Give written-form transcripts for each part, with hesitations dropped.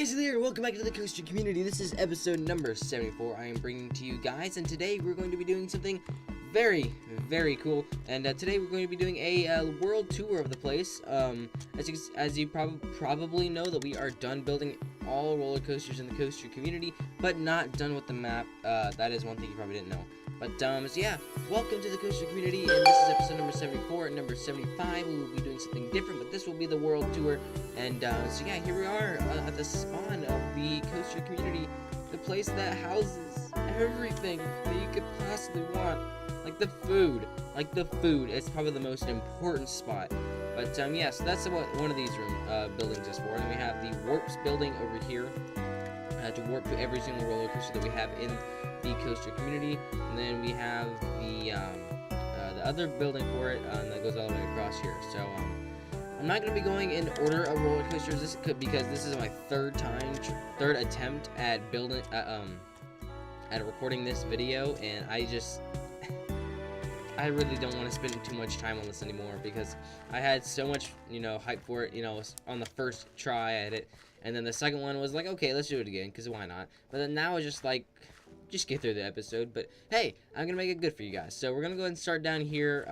guys, are there. Welcome back to the Coaster Community. This is episode number 74 I am bringing to you guys, and today we're going to be doing something very, very cool. And today we're going to be doing a world tour of the place. As you probably know, that we are done building all roller coasters in the Coaster Community, but not done with the map. That is one thing you probably didn't know. But so yeah, welcome to the Coaster Community, and this is episode number 74. And number 75, we will be doing something different, but this will be the world tour. And so yeah, here we are at the spawn of the Coaster Community, the place that houses everything that you could possibly want, like the food. It's probably the most important spot. But yeah, so that's what one of these buildings is for. And we have the warps building over here to warp to every single roller coaster that we have in the Coaster Community. And then we have the other building for it that goes all the way across here. So I'm not going to be going in order of roller coasters because this is my third attempt at building at recording this video, and I really don't want to spend too much time on this anymore because I had so much, hype for it, on the first try at it, and then the second one was like, okay, let's do it again, because why not? But then now it's just like, just get through the episode. But hey, I'm gonna make it good for you guys. So we're gonna go ahead and start down here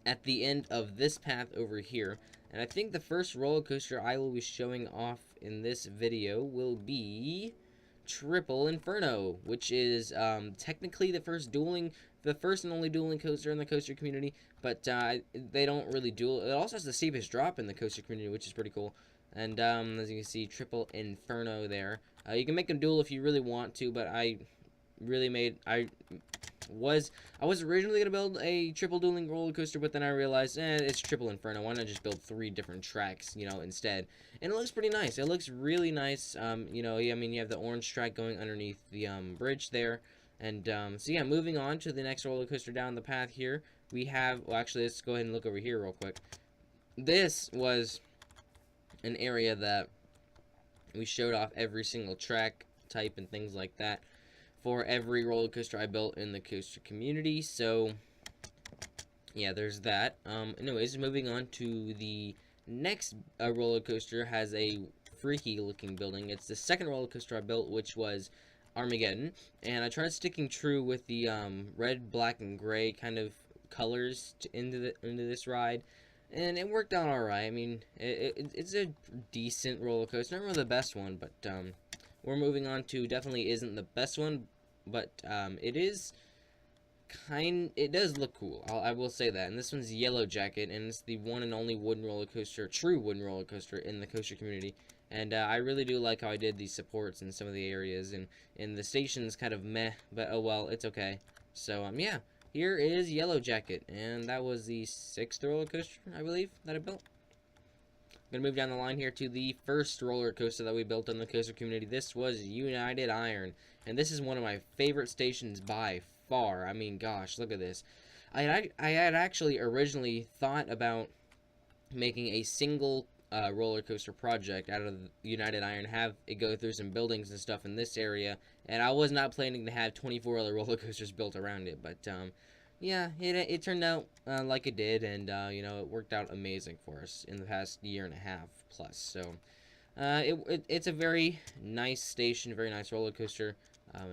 at the end of this path over here, and I think the first roller coaster I will be showing off in this video will be Triple Inferno, which is technically the first and only dueling coaster in the Coaster Community, but they don't really duel. It also has the steepest drop in the Coaster Community, which is pretty cool. And as you can see, Triple Inferno there. You can make them duel if you really want to, but I was originally gonna build a triple dueling roller coaster, but then I realized, it's Triple Inferno. Why not just build 3 different tracks, instead? And it looks pretty nice. It looks really nice. I mean, you have the orange track going underneath the bridge there. And so yeah, moving on to the next roller coaster down the path here, we have. Well, actually, let's go ahead and look over here real quick. This was an area that we showed off every single track type and things like that for every roller coaster I built in the Coaster Community. So yeah, there's that. Anyways, moving on to the next roller coaster, has a freaky looking building. It's the second roller coaster I built, which was Armageddon, and I tried sticking true with the red, black, and gray kind of colors into this ride, and it worked out alright. I mean, it's a decent roller coaster, not really the best one, but we're moving on to definitely isn't the best one, but it does look cool. I will say that. And this one's Yellow Jacket, and it's the one and only true wooden roller coaster in the Coaster Community. And I really do like how I did these supports in some of the areas, and the station's kind of meh, but oh well, it's okay. So yeah, here is Yellow Jacket, and that was the 6th roller coaster, I believe, that I built. I'm gonna move down the line here to the first roller coaster that we built in the Coaster Community. This was United Iron, and this is one of my favorite stations by far. I mean, gosh, look at this. I had actually originally thought about making a single roller coaster project out of United Iron, have it go through some buildings and stuff in this area, and I was not planning to have 24 other roller coasters built around it, but yeah, it turned out like it did, and it worked out amazing for us in the past year and a half plus. So it's a very nice station, very nice roller coaster.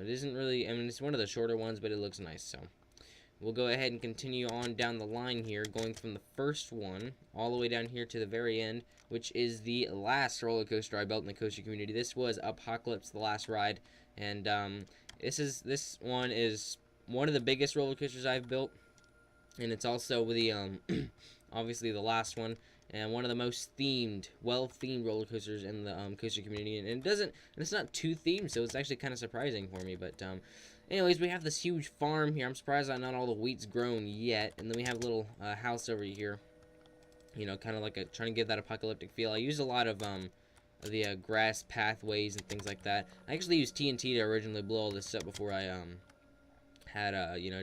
It isn't really, I mean, it's one of the shorter ones, but it looks nice. So we'll go ahead and continue on down the line here, going from the first one all the way down here to the very end, which is the last roller coaster I built in the Coaster Community. This was Apocalypse, the last ride, and this one is one of the biggest roller coasters I've built, and it's also the obviously the last one, and one of the most well-themed roller coasters in the Coaster Community. And it's not too themed, so it's actually kind of surprising for me. But anyways, we have this huge farm here. I'm surprised that not all the wheat's grown yet. And then we have a little house over here, kind of like trying to give that apocalyptic feel. I used a lot of the grass pathways and things like that. I actually used TNT to originally blow all this up before I had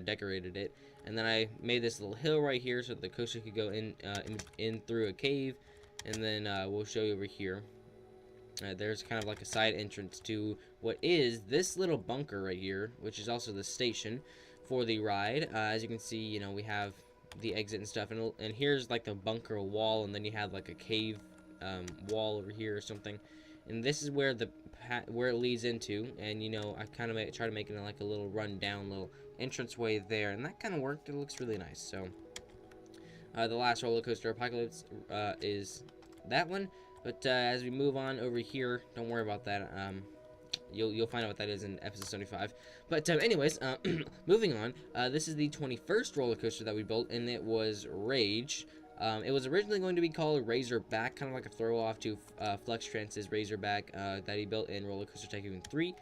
decorated it, and then I made this little hill right here so that the coaster could go in through a cave. And then we'll show you over here. There's kind of like a side entrance to what is this little bunker right here, which is also the station for the ride. As you can see, we have the exit and stuff, and here's like the bunker wall, and then you have like a cave wall over here or something. and this is where where it leads into. And you know, I kind of try to make it like a little rundown little entranceway there, and that kind of worked. It looks really nice. So the last roller coaster apocalypse is that one. But as we move on over here, don't worry about that. You'll find out what that is in episode 75. But anyways, moving on. This is the 21st roller coaster that we built, and it was Rage. It was originally going to be called Razorback, kind of like a throw off to Flex Trance's Razorback that he built in Roller Coaster Tycoon 3.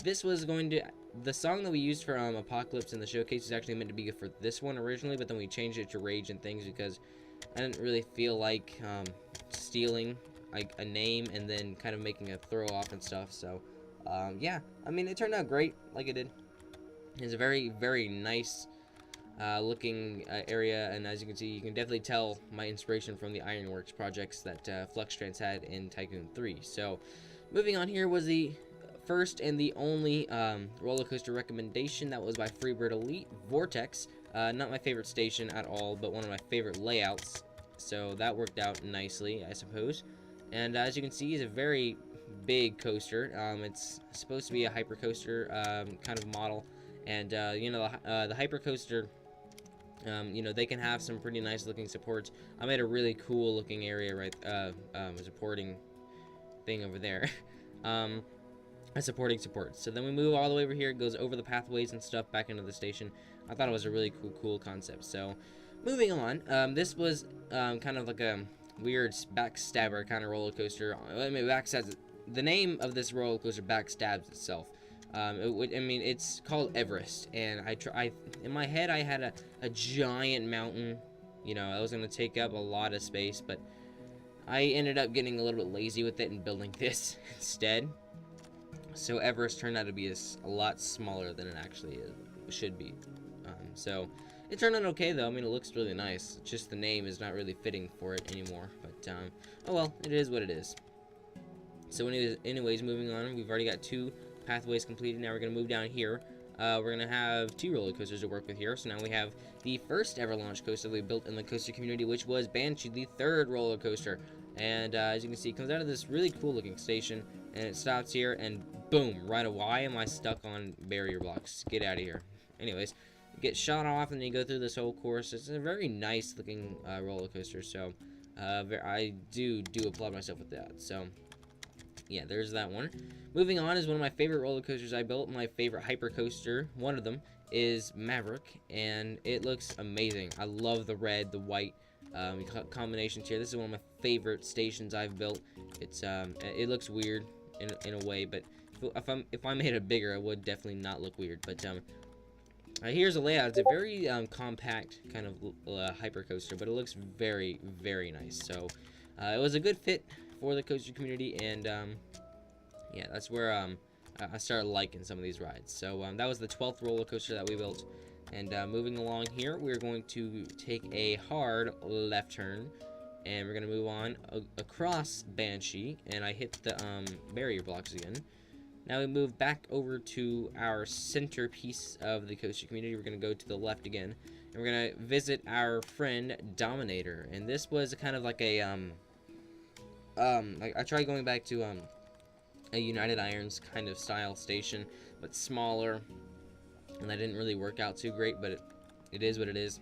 This was going to, the song that we used for Apocalypse in the showcase was actually meant to be for this one originally, but then we changed it to Rage and things because I didn't really feel like stealing like a name and then kind of making a throw off and stuff. So yeah, I mean, it turned out great like it did. It's a very, very nice looking area, and as you can see, you can definitely tell my inspiration from the Ironworks projects that Flex Trance had in Tycoon 3. So moving on, here was the first and the only roller coaster recommendation. That was by Freebird Elite Vortex. Not my favorite station at all, but one of my favorite layouts, so that worked out nicely, I suppose. And as you can see, it's a very big coaster. It's supposed to be a hyper coaster kind of model, and you know, the hyper coaster, you know, they can have some pretty nice looking supports. I made a really cool looking area right, a supporting thing over there. A supporting support. So then we move all the way over here. It goes over the pathways and stuff back into the station. I thought it was a really cool concept. So moving on, this was kind of like a weird backstabber kind of roller coaster. I mean, the name of this roller coaster backstabs itself. I mean, it's called Everest, and I in my head I had a giant mountain. You know, I was gonna take up a lot of space, but I ended up getting a little bit lazy with it and building this instead. So Everest turned out to be a lot smaller than it actually should be. So it turned out okay though. I mean, it looks really nice. It's just the name is not really fitting for it anymore. But oh well, it is what it is. So anyways, moving on. We've already got 2 pathways completed. Now we're gonna move down here. We're gonna have 2 roller coasters to work with here. So now we have the first ever launch coaster we built in the coaster community, which was Banshee, the 3rd roller coaster. And as you can see, it comes out of this really cool looking station, and it stops here, and boom, right. Why am I stuck on barrier blocks? Get out of here. Anyways, you get shot off, and then you go through this whole course. It's a very nice looking roller coaster. So I do applaud myself with that. So yeah, there's that one. Moving on is one of my favorite roller coasters I built. My favorite hyper coaster, one of them, is Maverick, and it looks amazing. I love the red, the white combinations here. This is one of my favorite stations I've built. It's it looks weird in a way, but if I made it bigger, it would definitely not look weird. But here's a layout. It's a very compact kind of hyper coaster, but it looks very, very nice. So it was a good fit for the coaster community, and yeah, that's where I started liking some of these rides. So that was the 12th roller coaster that we built. And moving along here, we're going to take a hard left turn, and we're going to move on across Banshee, and I hit the barrier blocks again. Now we move back over to our centerpiece of the coaster community. We're going to go to the left again, and we're going to visit our friend Dominator. And this was kind of like a I tried going back to a United Irons kind of style station, but smaller, and that didn't really work out too great, but it is what it is.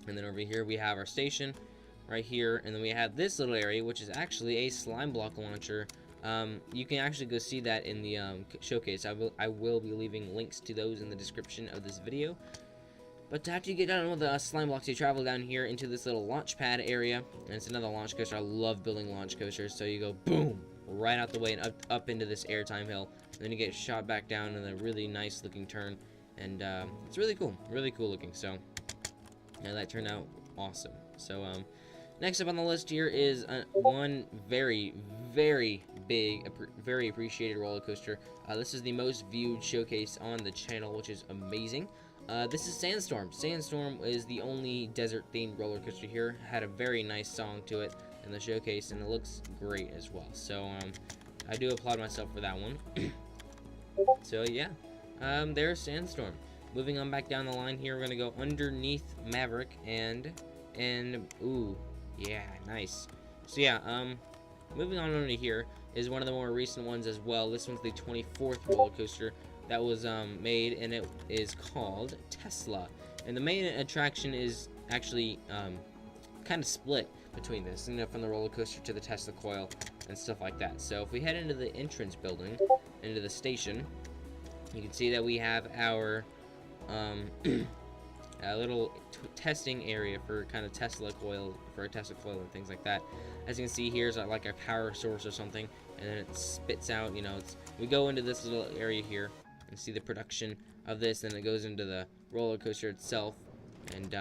And then over here we have our station right here, and then we have this little area, which is actually a slime block launcher. You can actually go see that in the showcase. I will be leaving links to those in the description of this video. But after you get done with the slime blocks, you travel down here into this little launch pad area, and it's another launch coaster. I love building launch coasters. So you go boom right out the way and up into this airtime hill, and then you get shot back down in a really nice looking turn, and it's really cool looking. So yeah, that turned out awesome. So next up on the list here is one very, very big, very appreciated roller coaster. This is the most viewed showcase on the channel, which is amazing. This is Sandstorm. Sandstorm is the only desert-themed roller coaster here. Had a very nice song to it in the showcase, and it looks great as well. So I do applaud myself for that one. So yeah, there's Sandstorm. Moving on back down the line here, we're gonna go underneath Maverick, and ooh, yeah, nice. So yeah, moving on over here, is one of the more recent ones as well. This one's the 24th roller coaster that was made, and it is called Tesla. And the main attraction is actually kind of split between this, from the roller coaster to the Tesla coil and stuff like that. So if we head into the entrance building, into the station, you can see that we have our a little testing area for kind of Tesla coil, for a Tesla coil and things like that. As you can see, here's like a power source or something, and then it spits out, we go into this little area here and see the production of this, and it goes into the roller coaster itself, and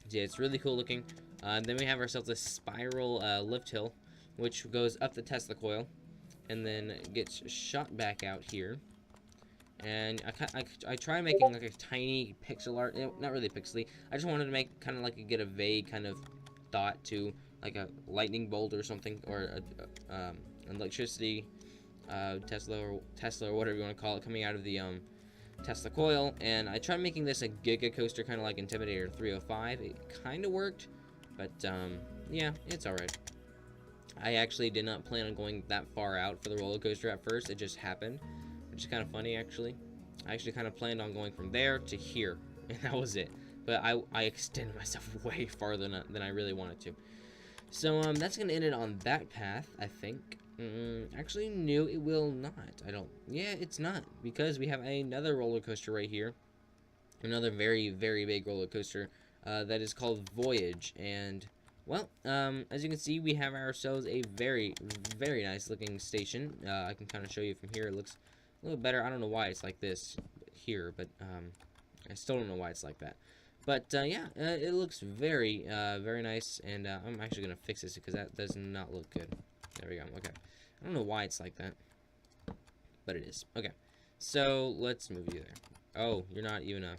yeah, it's really cool looking. Then we have ourselves a spiral lift hill, which goes up the Tesla coil, and then gets shot back out here. And I try making like a tiny pixel art, not really pixely. I just wanted to make kind of like get a vague kind of thought to like a lightning bolt or something, or an electricity Tesla or whatever you want to call it, coming out of the Tesla coil. And I tried making this a giga coaster, kind of like Intimidator 305. It kind of worked, but yeah, it's alright. I actually did not plan on going that far out for the roller coaster at first. It just happened, which is kind of funny, actually. I actually kind of planned on going from there to here, and that was it. But I extended myself way farther than I really wanted to. So that's gonna end it on that path, I think. Actually, no, it will not. Yeah, it's not, because we have another roller coaster right here, another very, very big roller coaster that is called Voyage. And well, as you can see, we have ourselves a very, very nice looking station. I can kind of show you from here. It looks a little better. I don't know why it's like this here, but I still don't know why it's like that. But yeah, it looks very, very nice, and I'm actually gonna fix this because that does not look good. There we go. Okay, I don't know why it's like that, but it is. Okay, so let's move you there. Oh, you're not even.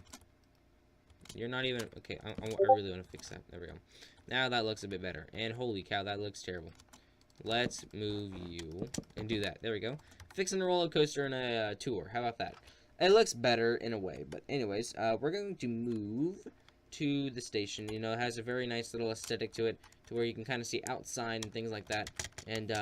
Okay, I really want to fix that. There we go. Now that looks a bit better. And holy cow, that looks terrible. Let's move you and do that. There we go. Fixing the roller coaster in a tour. How about that? It looks better in a way. But anyways, we're going to move to the station. It has a very nice little aesthetic to it, to where you can kind of see outside and things like that. And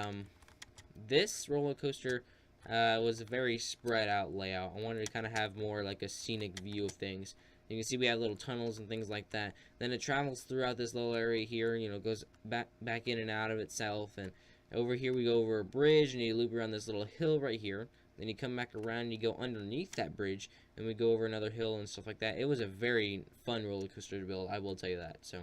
this roller coaster was a very spread out layout. I wanted to kind of have more like a scenic view of things. You can see we have little tunnels and things like that. Then it travels throughout this little area here, goes back in and out of itself. And over here we go over a bridge, and you loop around this little hill right here. Then you come back around and you go underneath that bridge, and we go over another hill and stuff like that. It was a very fun roller coaster to build, I will tell you that. So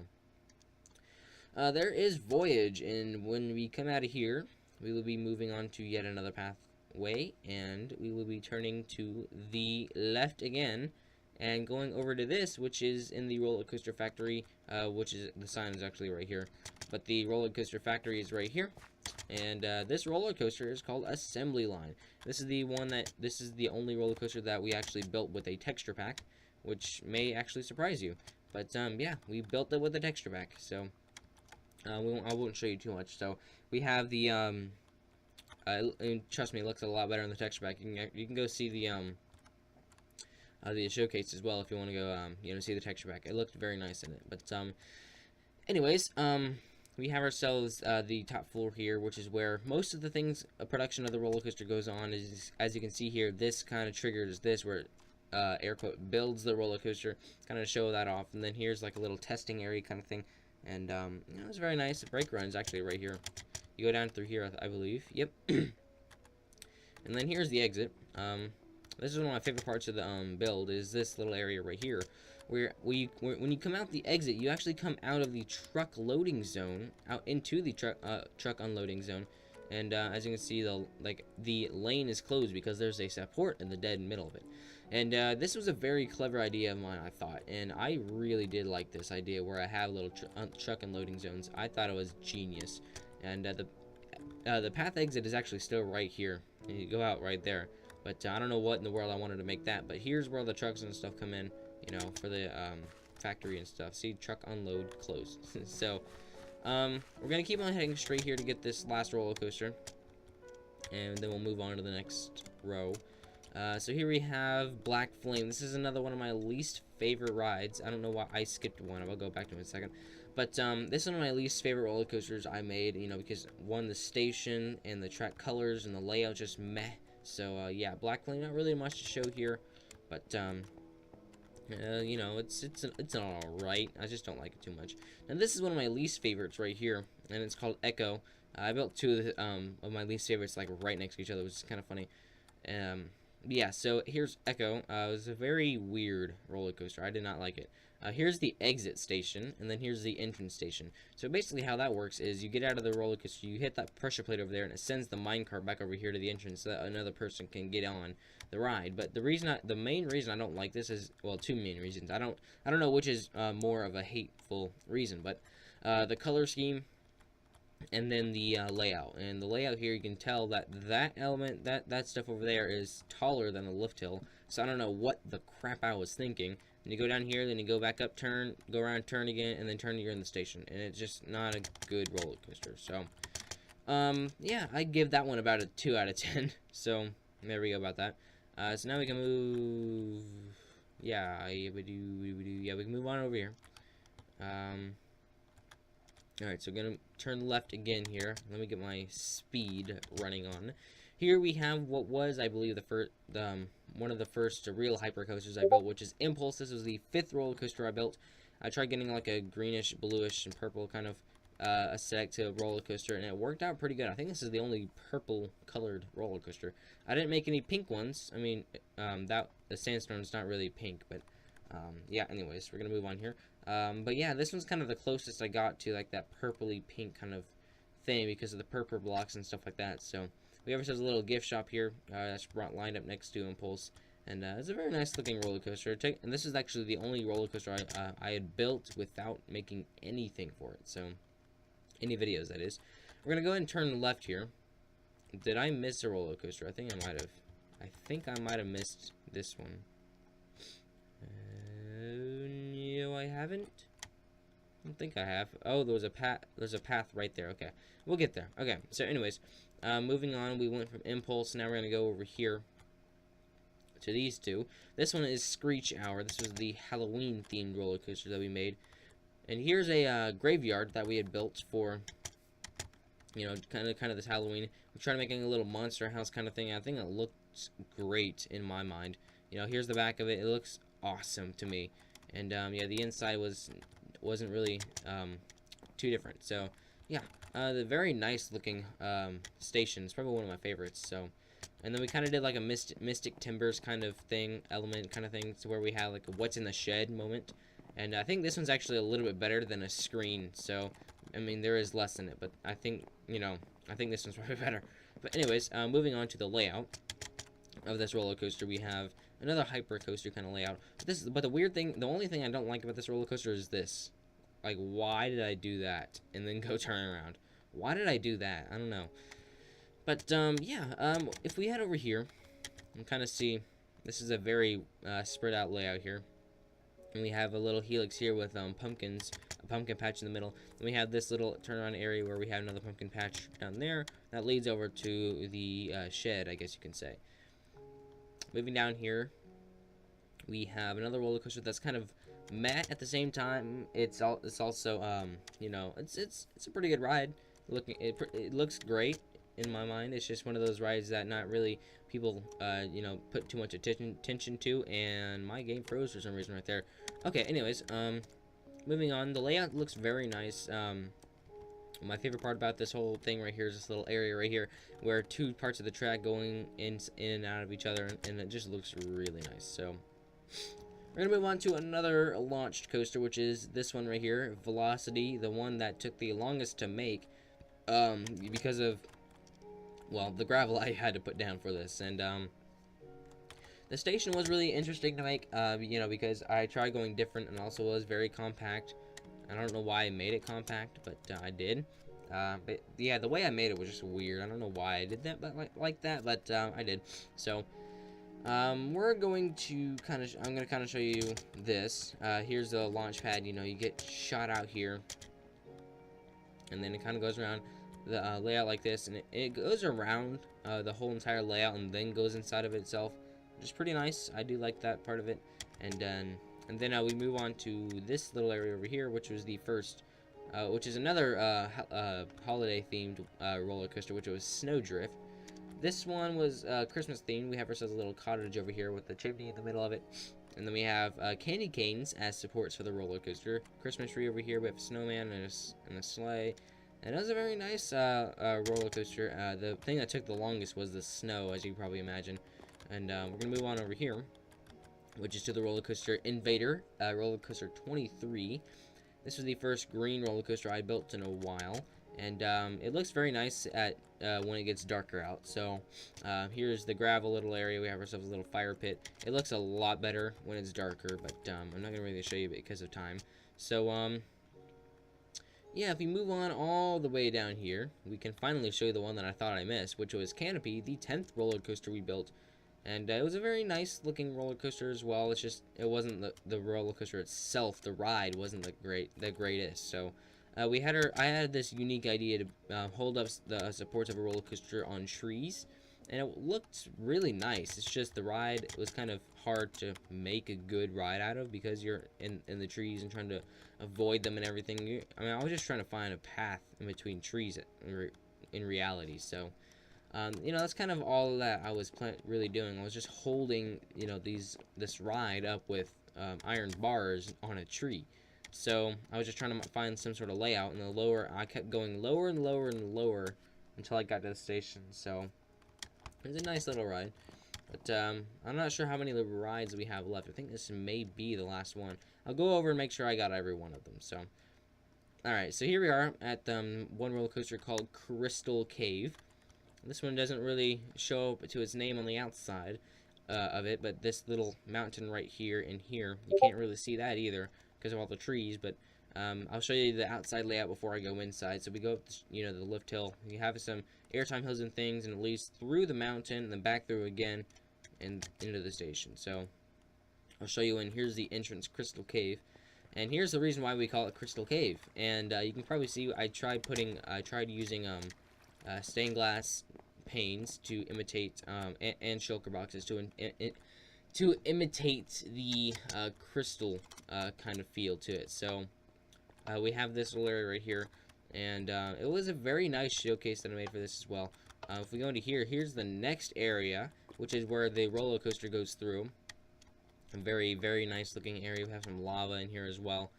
there is Voyage, and when we come out of here, we will be moving on to yet another pathway, and we will be turning to the left again, and going over to this, which is in the Roller Coaster Factory, which is, the sign is actually right here, but the Roller Coaster Factory is right here. And this roller coaster is called Assembly Line. This is the only roller coaster that we actually built with a texture pack, which may actually surprise you. But yeah, we built it with a texture pack, so I won't show you too much. So we have the and trust me, it looks a lot better in the texture pack. You can go see the showcase as well if you want to go see the texture pack. It looked very nice in it. But anyways, we have ourselves the top floor here, which is where most of the things, production of the roller coaster goes on. Is, as you can see here, this kind of triggers this, where air quote builds the roller coaster, kind of show that off. And then here's like a little testing area kind of thing, and it was very nice. The brake run's actually right here. You go down through here, I believe. Yep. And then here's the exit. This is one of my favorite parts of the build, is this little area right here, where when you come out the exit, you actually come out of the truck loading zone, out into the truck unloading zone. And as you can see, the lane is closed because there's a support in the dead middle of it. And this was a very clever idea of mine, I thought, and I really did like this idea where I have little truck unloading zones. I thought it was genius. And the path exit is actually still right here, and you go out right there. But I don't know what in the world I wanted to make that. But here's where the trucks and stuff come in, for the factory and stuff. See, truck unload closed. So we're gonna keep on heading straight here to get this last roller coaster, and then we'll move on to the next row. So here we have Black Flame. This is another one of my least favorite rides. I don't know why I skipped one. I'll go back to it in a second. But this is one of my least favorite roller coasters I made, you know, because one, the station and the track colors and the layout just meh. So yeah, Black Flame, not really much to show here, but you know, it's all right. I just don't like it too much. And this is one of my least favorites right here, and it's called Echo. I built two of my least favorites like right next to each other, which is kind of funny. Yeah, so here's Echo. It was a very weird roller coaster. I did not like it. Here's the exit station, and then here's the entrance station. So basically how that works is you get out of the roller coaster, you hit that pressure plate over there, and it sends the minecart back over here to the entrance so that another person can get on the ride. But the main reason I don't like this is, well, two main reasons. I don't know which is more of a hateful reason, but the color scheme and then the layout. And the layout here, you can tell that element, that stuff over there is taller than the lift hill. So I don't know what the crap I was thinking. And you go down here, then you go back up, turn, go around, turn again, and then turn, you're in the station. And it's just not a good roller coaster. So, yeah, I'd give that one about a 2 out of 10. So, there we go about that. So now we can move, yeah, we can move on over here. Alright, so we're going to turn left again here. Let me get my speed running on. Here we have what was, I believe, one of the first real hypercoasters I built, which is Impulse. This was the 5th roller coaster I built. I tried getting like a greenish, bluish, and purple kind of aesthetic to a roller coaster, and it worked out pretty good. I think this is the only purple colored roller coaster. I didn't make any pink ones. I mean, the Sandstorm's not really pink, but yeah, anyways, we're going to move on here. But yeah, this one's kind of the closest I got to like that purpley pink kind of thing because of the purple blocks and stuff like that. So we have ourselves a little gift shop here that's lined up next to Impulse, and it's a very nice looking roller coaster. And this is actually the only roller coaster I had built without making anything for it. So any videos, that is. We're gonna go ahead and turn left here. Did I miss a roller coaster? I think I might have. I think I might have missed this one. No, I haven't. I don't think I have. Oh, there's a path right there. Okay, we'll get there. Okay, so anyways, moving on, we went from Impulse. Now we're gonna go over here to these two. This one is Screech Hour. This was the Halloween themed roller coaster that we made. And here's a graveyard that we had built for, you know, kind of this Halloween. We tried making a little monster house kind of thing. I think it looks great in my mind. You know, here's the back of it. It looks awesome to me. And yeah, the inside wasn't really too different. So yeah, the very nice looking station. It's probably one of my favorites. So, and then we kind of did like a Mystic Timbers kind of thing, element kind of thing, to where we had like a what's in the shed moment. And I think this one's actually a little bit better than a screen. So I mean, there is less in it, but I think, you know, I think this one's probably better. But anyways, moving on to the layout of this roller coaster, we have another hyper coaster kind of layout. But the weird thing, the only thing I don't like about this roller coaster is this. Like, why did I do that and then go turn around? Why did I do that? I don't know. But yeah, if we head over here and kind of see, this is a very spread out layout here. And we have a little helix here with pumpkins, a pumpkin patch in the middle. And we have this little turnaround area where we have another pumpkin patch down there that leads over to the shed, I guess you can say. Moving down here, we have another roller coaster that's kind of matte at the same time. It's also you know, it's a pretty good ride. It looks great in my mind. It's just one of those rides that not really people you know, put too much attention to, and my game froze for some reason right there. Okay, anyways, moving on. The layout looks very nice. My favorite part about this whole thing right here is this little area right here where two parts of the track going in and out of each other, and it just looks really nice. So we're gonna move on to another launched coaster, which is this one right here, Velocity, the one that took the longest to make because of, well, the gravel I had to put down for this. And the station was really interesting to make, you know, because I tried going different, and also was very compact. I don't know why I made it compact, but I did. But yeah, the way I made it was just weird. I don't know why I did that, but like that, but I did. So we're going to I'm gonna kind of show you this. Here's the launch pad. You know, you get shot out here, and then it kind of goes around the layout like this, and it goes around the whole entire layout, and then goes inside of itself. which is pretty nice. I do like that part of it. And then we move on to this little area over here, which was the first, which is another holiday themed roller coaster, which was Snowdrift. This one was Christmas themed. We have ourselves a little cottage over here with the chimney in the middle of it. And then we have candy canes as supports for the roller coaster. Christmas tree over here. We have a snowman and a sleigh. And it was a very nice roller coaster. The thing that took the longest was the snow, as you can probably imagine. And we're going to move on over here, which is to the roller coaster Invader, roller coaster 23. This was the first green roller coaster I built in a while. And it looks very nice at when it gets darker out. So here's the gravel little area. We have ourselves a little fire pit. It looks a lot better when it's darker, but I'm not going to really show you because of time. So yeah, if we move on all the way down here, we can finally show you the one that I thought I missed, which was Canopy, the 10th roller coaster we built. And it was a very nice looking roller coaster as well. It's just, it wasn't the roller coaster itself. The ride wasn't the greatest. So I had this unique idea to hold up the supports of a roller coaster on trees, and it looked really nice. It's just the ride was kind of hard to make a good ride out of because you're in the trees and trying to avoid them and everything. I was just trying to find a path in between trees in reality. So that's kind of all that I was really doing. I was just holding this ride up with iron bars on a tree. So I was just trying to find some sort of layout, and I kept going lower and lower and lower until I got to the station. So it was a nice little ride, but I'm not sure how many rides we have left. I think this may be the last one. I'll go over and make sure I got every one of them. So alright, so here we are at one roller coaster called Crystal Cave. This one doesn't really show up to its name on the outside of it, but this little mountain right here and here, you can't really see that either because of all the trees, but I'll show you the outside layout before I go inside. So we go up, the lift hill. You have some airtime hills and things, and it leads through the mountain and then back through again and into the station. So I'll show you here's the entrance, Crystal Cave. And here's the reason why we call it Crystal Cave. And you can probably see I tried using stained glass panes to imitate and shulker boxes to imitate the crystal kind of feel to it. So we have this little area right here, and it was a very nice showcase that I made for this as well. If we go into here, here's the next area, which is where the roller coaster goes through. A very, very nice looking area. We have some lava in here as well,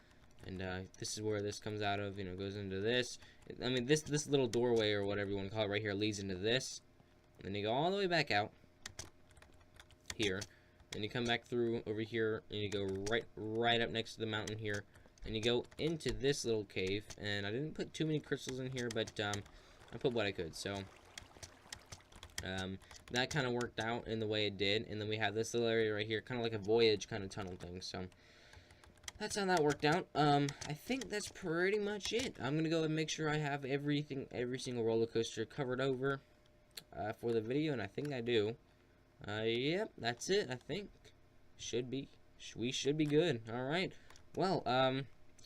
and this is where this comes out of. Goes into this. This little doorway, or whatever you want to call it, right here leads into this. And then you go all the way back out here. Then you come back through over here, and you go right up next to the mountain here, and you go into this little cave. And I didn't put too many crystals in here, but I put what I could. So that kind of worked out in the way it did. And then we have this little area right here, kind of like a voyage kind of tunnel thing. So that's how that worked out. I think that's pretty much it. I'm gonna go and make sure I have every single roller coaster covered over for the video, and I think I do. Yep, that's it. I think we should be good. All right. Well,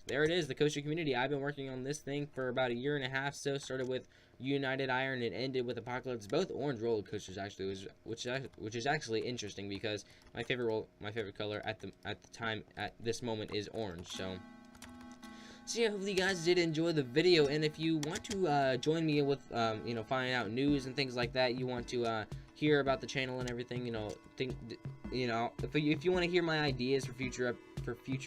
there it is, the coaster community. I've been working on this thing for about 1.5 years. So started with United Iron and ended with Apocalypse. Both orange roller coasters actually, which is actually interesting because my favorite color at this moment is orange. So yeah, hopefully you guys did enjoy the video, and if you want to join me with finding out news and things like that, you want to hear about the channel and everything, if you want to hear my ideas for future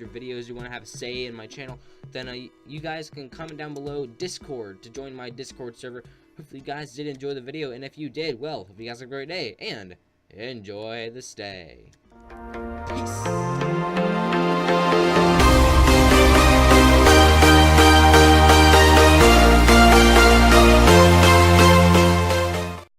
videos, you want to have a say in my channel, then you guys can comment down below Discord to join my Discord server. Hopefully you guys did enjoy the video, and if you did, well, hope you guys have a great day and enjoy the stay. Peace.